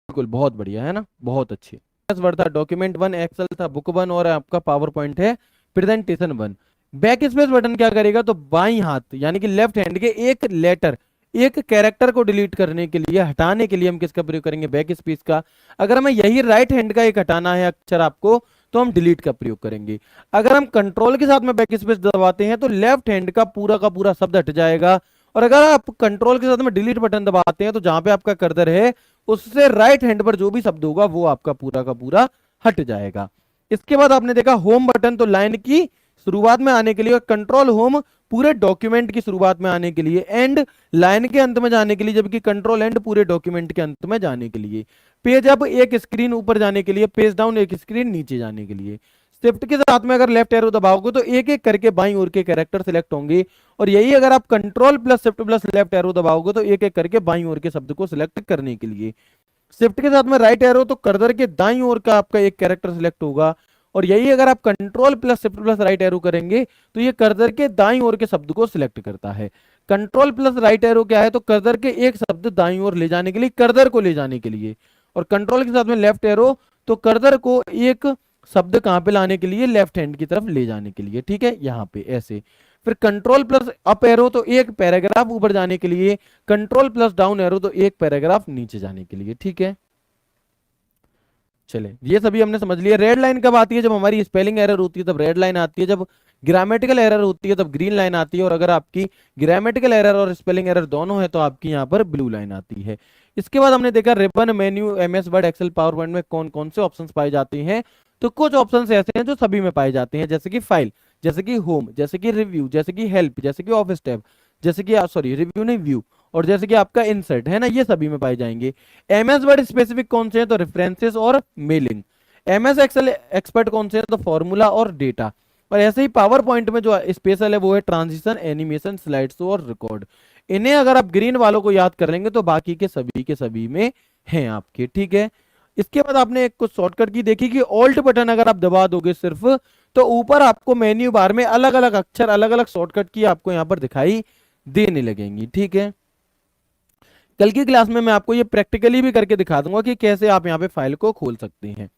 बिल्कुल, बहुत बढ़िया है ना, बहुत अच्छी। वर्ड था, डॉक्यूमेंट वन, एक्सेल था, बुक वन, और आपका पावर पॉइंट है presentation one. Back space button क्या करेगा, तो बाई हाथ यानी कि लेफ्ट हैंड के एक लेटर, एक कैरेक्टर को डिलीट करने के लिए, हटाने के लिए हम किसका प्रयोग करेंगे, बैक स्पेस का। अगर हमें यही राइट हैंड का एक हटाना है अक्षर आपको, तो हम डिलीट का प्रयोग करेंगे। अगर हम कंट्रोल के साथ में बैक स्पेस दबाते हैं तो लेफ्ट हैंड का पूरा शब्द हट जाएगा। और अगर आप कंट्रोल के साथ में डिलीट बटन दबाते हैं तो जहां पे आपका कर्सर है उससे राइट हैंड पर जो भी शब्द होगा वो आपका पूरा का पूरा हट जाएगा। इसके बाद आपने देखा होम बटन, तो लाइन की शुरुआत में आने के लिए, कंट्रोल होम पूरे डॉक्यूमेंट की शुरुआत में आने के लिए, एंड लाइन के अंत में जाने के लिए, जबकि कंट्रोल एंड पूरे डॉक्यूमेंट के अंत में जाने के लिए। पेज अप एक स्क्रीन ऊपर जाने के लिए, पेज डाउन एक स्क्रीन नीचे जाने के लिए। शिफ्ट के साथ में अगर लेफ्ट एरो दबाओगे तो एक एक करके बाईं ओर के कैरेक्टर सिलेक्ट होंगे, और यही अगर आप control plus shift plus left arrow दबाओगे तो एक एक करके बाईं ओर के शब्द को सिलेक्ट करने के लिए। शिफ्ट के साथ में राइट एरो तो कर्सर के दाईं ओर का आपका एक कैरेक्टर सिलेक्ट होगा, और यही अगर आप control plus shift plus right arrow करेंगे तो ये कर्सर के दाईं ओर के शब्द को सिलेक्ट करता है। कंट्रोल प्लस राइट एरो क्या है, तो कर्सर के एक शब्द दाईं ओर ले जाने के लिए, कर्सर को ले जाने के लिए। और कंट्रोल के साथ में लेफ्ट एरो तो कर्सर को एक शब्द कहां पे लाने के लिए, लेफ्ट हैंड की तरफ ले जाने के लिए। ठीक है, यहां पे ऐसे। फिर कंट्रोल प्लस अप एरो तो एक पैराग्राफ ऊपर जाने के लिए, कंट्रोल प्लस डाउन एरो तो एक पैराग्राफ नीचे जाने के लिए। ठीक है, चले ये सभी हमने समझ लिया। रेड लाइन कब आती है, जब हमारी स्पेलिंग एरर होती है तब रेड लाइन आती है, जब ग्रामेटिकल एरर होती है तब ग्रीन लाइन आती है, और अगर आपकी ग्रामेटिकल एरर और स्पेलिंग एरर दोनों है तो आपकी यहाँ पर ब्लू लाइन आती है। इसके बाद हमने देखा ribbon menu, MS Word, Excel, PowerPoint में कौन कौन से ऑप्शंस पाए जाते हैं। तो कुछ ऑप्शंस ऐसे हैं जो सभी में पाए जाते हैं, जैसे कि फाइल, जैसे कि होम, जैसे कि रिव्यू, जैसे कि हेल्प, जैसे कि ऑफिस टैब, जैसे कि सॉरी रिव्यू नहीं व्यू, और जैसे कि आपका इंसर्ट है ना, ये सभी में पाए जाएंगे। एमएस वर्ड स्पेसिफिक कौन से हैं, तो रेफरेंसेस और मेलिंग। एमएस एक्सेल एक्सपर्ट कौन से हैं, तो फॉर्मूला और डेटा। और ऐसे ही पावर पॉइंट में जो स्पेशल है वो है ट्रांजिशन, एनिमेशन, स्लाइड शो और रिकॉर्ड। इन्हें अगर आप ग्रीन वालों को याद कर लेंगे तो बाकी के सभी में हैं आपके। ठीक है, इसके बाद आपने एक कुछ शॉर्टकट की देखी कि ऑल्ट बटन अगर आप दबा दोगे सिर्फ, तो ऊपर आपको मेन्यू बार में अलग अलग अक्षर, अलग अलग शॉर्टकट की आपको यहां पर दिखाई देने लगेंगी। ठीक है, कल की क्लास में मैं आपको ये प्रैक्टिकली भी करके दिखा दूंगा कि कैसे आप यहाँ पे फाइल को खोल सकते हैं।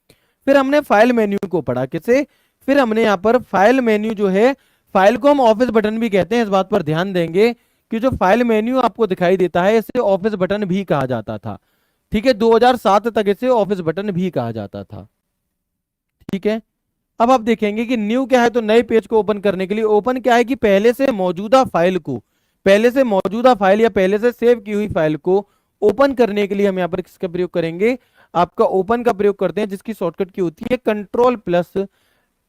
फिर हमने फाइल मेन्यू को पढ़ा किसे, फिर हमने यहाँ पर फाइल मेन्यू जो है, फाइल को हम ऑफिस बटन भी कहते हैं, इस बात पर ध्यान देंगे कि जो फाइल मेन्यू आपको दिखाई देता है इसे ऑफिस बटन भी कहा जाता था। ठीक है, 2007 तक इसे ऑफिस बटन भी कहा जाता था। ठीक है, अब आप देखेंगे कि न्यू क्या है, तो नए पेज को ओपन करने के लिए। ओपन क्या है कि पहले से मौजूदा फाइल को, पहले से मौजूदा फाइल या पहले से सेव की हुई फाइल को ओपन करने के लिए हम यहाँ पर किसका प्रयोग करेंगे, आपका ओपन का प्रयोग करते हैं, जिसकी शॉर्टकट की होती है कंट्रोल प्लस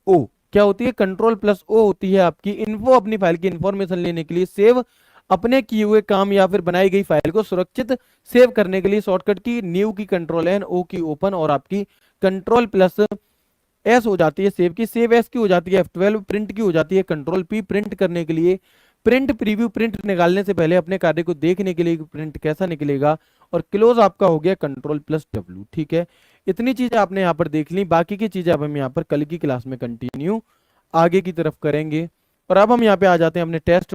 ओ। क्या होती है, कंट्रोल प्लस ओ होती है आपकी इन्फो, अपनी फाइल की इंफॉर्मेशन लेने के लिए, सेव अपने किए हुए काम या फिर बनाई गई फाइल को सुरक्षित सेव करने के लिए। शॉर्टकट की न्यू की कंट्रोल एन, ओ की ओपन, और आपकी कंट्रोल प्लस एस हो जाती है सेव की, सेव एस की हो जाती है F12, प्रिंट की हो जाती है कंट्रोल पी, प्रिंट करने के लिए। प्रिंट प्रीव्यू, प्रिंट निकालने से पहले अपने कार्य को देखने के लिए प्रिंट कैसा निकलेगा। और क्लोज आपका हो गया कंट्रोल प्लस डब्ल्यू। ठीक है, इतनी चीजें आपने यहाँ पर देख ली, बाकी की चीजें अब हम यहाँ पर कल की क्लास में कंटिन्यू आगे की तरफ करेंगे। और अब हम यहाँ पे आ जाते हैं अपने टेस्ट